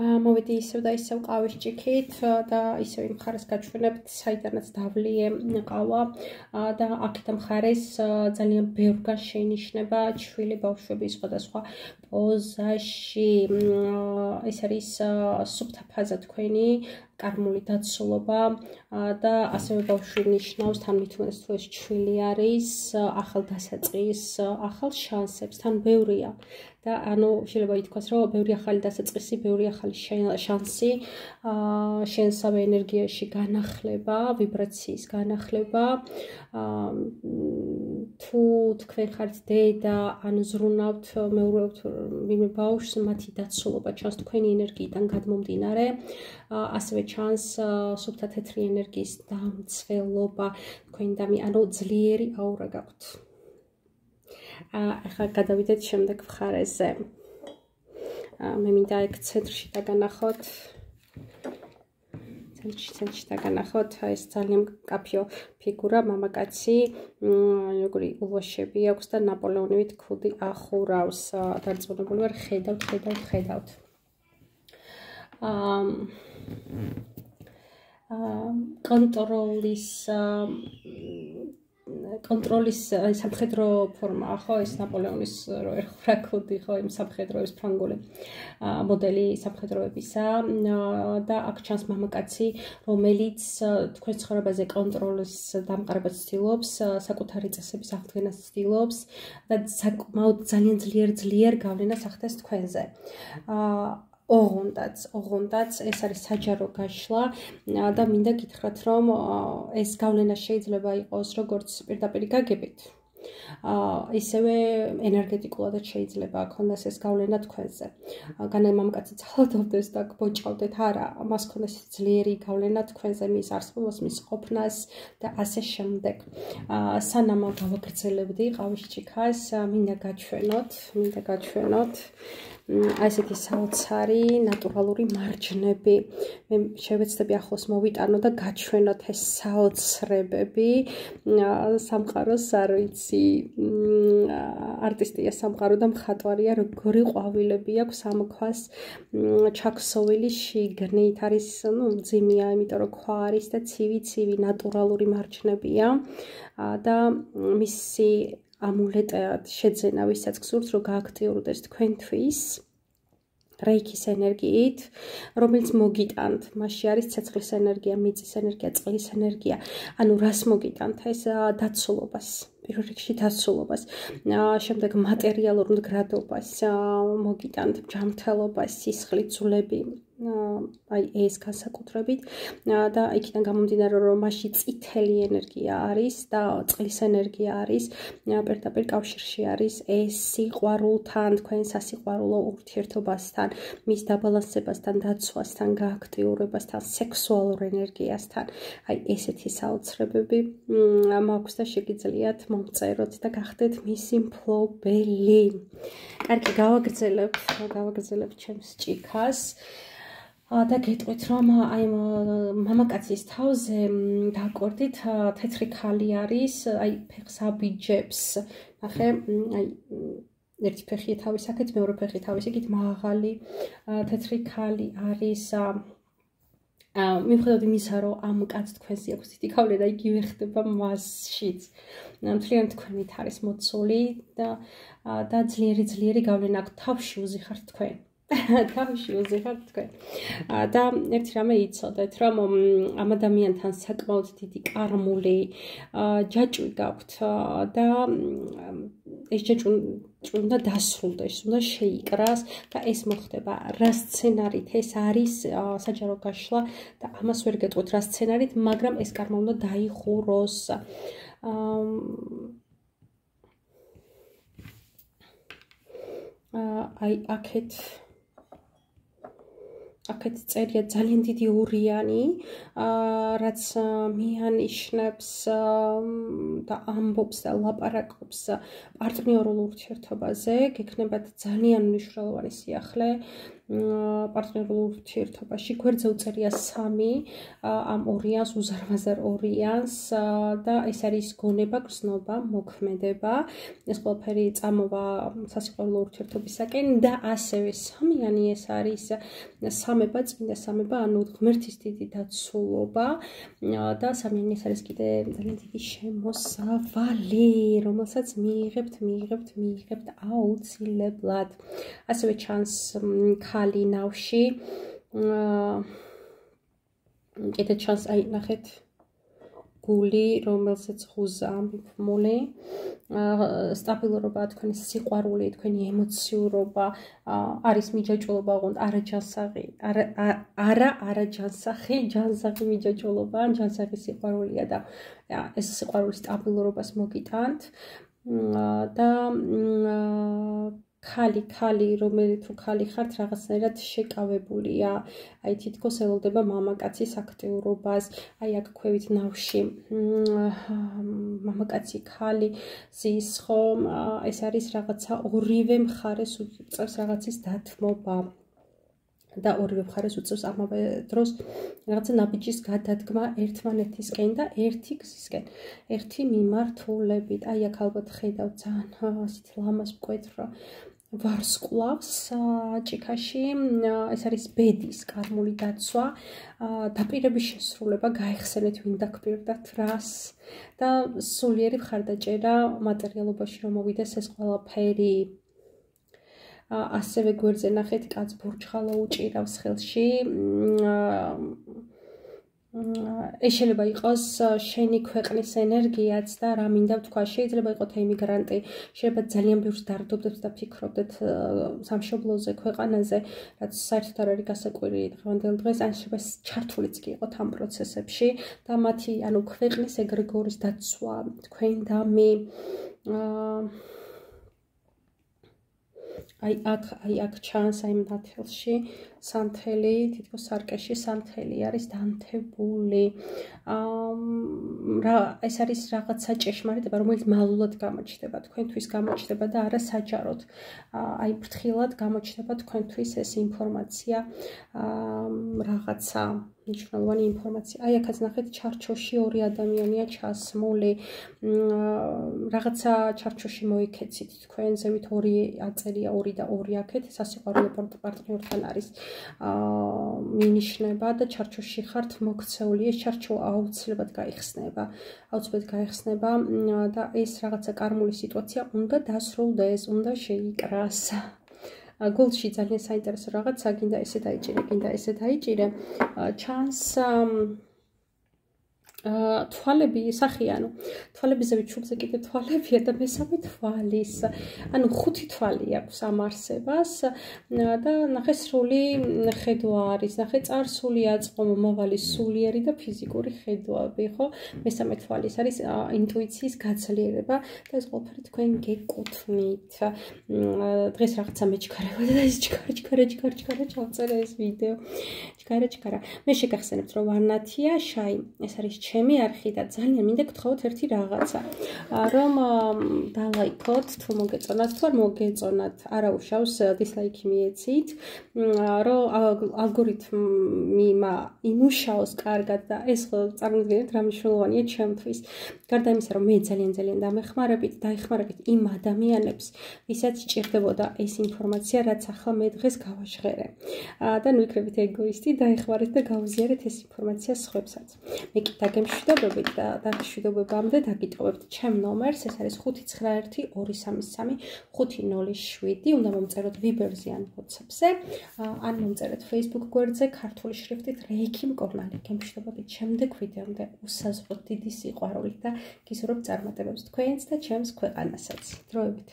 მოვედი ისევ და ისევ ყავის ჭიქით და ისევ იმ მხარეს გაჩვენებთ, საიდანაც დავლიე ყავა და აქეთ მხარეს ძალიან ბევრგან შეინიშნება ჩვილი ბავშვები სხვადასხვა პოზაში. ეს არის სუფთა ფაზა თქვენი, კარმული დაცულობა და ასევე ბავშვი ნიშნავს თან მithumetes თუ ეს ჩვილი არის, ახალ დასაწყის, ახალ შანსებს, თან ბევრია. და ანუ შეიძლება ითქვას, რომ ბევრი ახალი დასაწყისი, ბევრი ახალი შანსი, შენსავე ენერგიაში განახლება, ვიბრაციის განახლება. თუ თქვენ ხართ დედა, ან ზრუნავთ, მეურვებთ ვინმე ბავშვს, მათი დაცულობა ჩანს თქვენი ენერგიიდან გადმომდინარე. ასევე ჩანს სუფთა თეთრი ენერგიის დამცველობა თქვენი და ანუ ძლიერი აურა გაქვთ. ახლა გადავიდეთ შემდეგ მხარეზე. მე მინდა ეგ ცენტრში დაგანახოთ. ცენტრში დაგანახოთ, ეს ძალიან კაფიო ფიგურა, მამაკაცი, როგორი ულვაშები აქვს და ნაპოლეონივით ქუდი ახურავს. დარწმუნებული ვარ, ხედავთ. კონტროლის სამხედრო ფორმაა, ხო, ეს ნაპოლეონის რო ერხვრა ქუდი, ხო, იმ სამხედროების ფრანგული მოდელი სამხედროებისა და აქ ჩანს მამაკაცი, რომელიც თქვენ ცხოვრებაზე კონტროლის დამყარებას ცდილობს, საკუთარი წესების აღდგენას ცდილობს და საკმაოდ ძალიან ძლიერ გავლენას ახდენს თქვენზე. ოღონდაც ეს არის საჯარო გაშლა და მინდა გითხრათ, რომ ეს გავლენა შეიძლება იყოს როგორც პირდაპირ გაგებით, ისევე ენერგეტიკულად შეიძლება ქონდეს ეს გავლენა თქვენზე. განაი მამაკაცი ძალადობდეს და გბოჭავდეთ, არა, მას ქონდეს ძლიერი გავლენა თქვენზე, მის არსებობას, მის ყოფნას და ასე შემდეგ. სანამ გავაგრძელებდი ყავის ჭიქას, მინდა გაჩვენოთ ასეთი საოცარი ნატურალური მარჯნები. მე შევეცდები ახლოს მოვიტანო და გაჩვენოთ ეს საოცრებები. სამყაროს არ ვიცი, არტისტია სამყარო და მხატვარია, როგორი ყვავილები აქვს ამ ქვას ჩაქსოვილი შიგნით. არის მძიმეა, იმიტომ რომ ქვა არის და ცივი ნატურალური მარჯნებია და მისი ამულეტად შეძენა, ვისაც გსურთ, რომ გააქტიურდეს თქვენთვის რეიქის ენერგიით, რომელიც მოგიტანთ. მასში არის ცეცხლის ენერგია, მიწის ენერგია, წყლის ენერგია. ანუ რას მოგიტანთ? ეს დაცულობას. პირველ რიგში დაცულობას. შემდეგ მატერიალურ მდგრადობას მოგიტანთ, ჯანმრთელობას, სისხლით, ძვლები. აი ეს განსაკუთრებით და იქიდან გამომდინარე, რომ მასში წითელი ენერგია არის და წყლის ენერგია არის, პირდაპირ კავშირში არის ეს სიყვარულთან, თქვენ სასიყვარულო ურთიერთობასთან, მის დაბალანსებასთან, დაცვასთან, გააქტიურებასთან, სექსუალურ ენერგიასთან. აი ესეთი საოცრებები მაქვს და შეგიძლიათ მომწეროთ და გახდეთ მისი მფლობელი. კარგი, გავაგრძელებთ ჩემს ჭიქას. და გეტყვით, რომ აი მამაკაცის თავზე დაკვირდით თეთრი ქალი არის, აი ფეხს აბიჯებს. ნახე, აი ერთი ფეხი თავის აქეთ, მეორე ფეხი თავის იქით მაღალი თეთრი ქალი არის. მიუხედავად იმისა, რომ ამ კაცს თქვენზე აქვს დიდი გავლენა, იგივე ხდება მასშიც. მთლიანად თქვენით არის მოცული და ძლიერი გავლენა აქვს. თავში უზიხართ თქვენ. და ერთი რამე იცოდეთ, რომ ამ ადამიანთან საკმაოდ დიდი კარმული ჯაჭვი გაქვთ და ეს ჯაჭვი უნდა დასრულდეს, უნდა შეიკრას და ეს მოხდება რა სცენარით, ეს არის საჯარო გაშლა და ამას ვერ გეტყვით რა სცენარით, მაგრამ ეს კარმა უნდა დაიხუროს. აი აქეთ წერია ძალიან დიდი ორიანი, რაც მიანიშნებს და ამბობს და ლაპარაკობს პარტნიორულ ურთიერთობაზე, გექნებათ ძალიან მნიშვნელოვანი სიახლე პარტნიორულ ურთიერთობაში. გვერდზე უწერია 3 ამ ორიანს, უზარმაზარ ორიანს და ეს არის გონება, გრძნობა, მოქმედება. ეს ყველაფერი წამოვა სასიყვარულო ურთიერთობისაკენ და ასევე 3-იანი ეს არის სამება, წმინდა სამება, ანუ ღმერთის დიდი დაცულობა და 3-იანი ეს არის კიდე ძალიან დიდი შემოსავალი, რომელსაც მიიღებთ აუცილებლად. ასევე ჩანს ხალი ნავში. კიდე ჩანს აი ნახეთ გული, რომელსაც ხუზა მიფმული. სტაბილურობა, თქვენი სიყვარული, თქვენი ემოციურობა, არის მიჯაჭვულობა, ოღონდ არაჯანსაღი, არაჯანსაღი, ჯანსაღი მიჯაჭვულობა, ჯანსაღი სიყვარულია და ეს სიყვარულის სტაბილურობას მოგიტანთ და ხალი, რომელიც თუ ხალი ხართ, რაღაცნაირად შეკავებულია. აი თითქოს ელოდება მამაკაცის აქტიურობას. აი აქ ქვევით ნავში მამაკაცი ხალი ზის ხომ, ეს არის რაღაცა ორივე მხარეს უწევს რაღაცის დათმობა. და ორივე მხარეს უწევს ამავე დროს რაღაცა ნაბიჯის გადადგმა ერთმანეთისკენ და ერთი გზისკენ, ერთი მიმართულებით. აი აქ ალბათ ხედავთ ძალიან ასეთ ლამაზ მკვეთრ ვარსკვლავს ჭიქაში. ეს არის ბედის კარმული დაცვა, დაპირების შესრულება, გაიხსენეთ ვინ დაგპირდათ რას და სულიერი მხარდაჭერა მატერიალობაში რომ მოვიდეს ეს ყველაფერი. ასევე გვერდზე ნახეთ კაც ბურჩხალა უჭირავს ხელში. ეს შეიძლება იყოს შენი ქვეყნის ენერგიაც და რა მინდა ვთქვა, შეიძლება იყოს ემიგრანტი, შეიძლება ძალიან ბევრს დარდობდეთ და ფიქრობდეთ სამშობლოზე, ქვეყანაზე, რაც საერთოდ არ არის გასაკვირი დღევანდელ დღეს, ან შეიძლება ჩართულიც კი იყოთ ამ პროცესებში და მათი, ანუ ქვეყნის ეგრეგორის დაცვა, თქვენ და მე აი აქ ჩანს აი ნათელში სანთელი, თითქოს სარკეში სანთელი არის დანთებული. ეს არის რაღაცა ჭეშმარიტება, რომელიც მალულად გამოჩნდება, თქვენთვის გამოჩნდება და არა საჯაროდ. აი ფრთხილად გამოჩნდება თქვენთვის ეს ინფორმაცია, რაღაცა მნიშვნელოვანი ინფორმაცია. აი აქაც ნახეთ ჩარჩოში 2 ადამიანია ჩასმული. რაღაცა ჩარჩოში მოიქეცით თქვენ, ზევით 2 აწერია, 2 და 2 აქეთ, სასიყვარულო პარტნიორთან არის მინიშნება და ჩარჩოში ხართ მოქცეული. ეს ჩარჩო აუცილებლად გაიხსნება და ეს რაღაცა კარმული სიტუაცია უნდა დასრულდეს, უნდა შეიკრას. გულში ძალიან საინტერესო რაღაცა, გინდა ესე დაიჭირე, ჩანს თვალები სახიანო. თვალებზე ვიჩუბზე კიდე თვალებია და მესამე თვალის. ანუ 5 თვალი აქვს ამ არსებას და ნახე სრული ხედვა არის, ნახე წარსული აწყო, მომავალი სულიერი და ფიზიკური ხედვები, ხო? მესამე თვალის არის ინტუიციის გაძლიერება და ეს ყველაფერი თქვენ გეკუთვნით. დღეს რაღაცა მეჩქარება და ეს ჩქარა ჩავწერე ეს ვიდეო. ჩქარა. მე შეგახსენებთ რომ ვარნათია შაი, ეს არის ჩემი არხი და ძალიან მინდა გთხოვოთ ერთი რაღაცა, რომ დალაიქოთ, თუ მოგეწონათ, თუ არ მოგეწონათ, არა უშავს დისლაიკი მიეცით, რომ ალგორითმი იმუშაოს კარგად და ეს წარმოიდგინეთ რა მნიშვნელოვანია ჩემთვის. გარდა იმისა, რომ მე ძალიან დამეხმარებით, დაეხმარებით იმ ადამიანებს, ვისაც სჭირდებოდა ეს ინფორმაცია, რაც ახლა მე დღეს გავაჟღერე. და ნუ იქნებით ეგოისტი, დაეხმარეთ და გავზიარეთ ეს ინფორმაცია სხვებსაც. მე კი დაგემშვიდობებით და დაშვიდობებამდე დაგიტოვებთ ჩემ ნომერს, ეს არის 591233507, უნდა მომწეროთ Viber-ზე ან WhatsApp-ზე, ან მომწერეთ Facebook გვერდზე ქართული შრიფტით რეიქი მკურნალი. გემშვიდობებით შემდეგ ვიდეომდე, უსაზღვროდ დიდი სიყვარულით და გისურვებთ წარმატებებს თქვენს და ჩემს ქვეყანასაც. დროებით.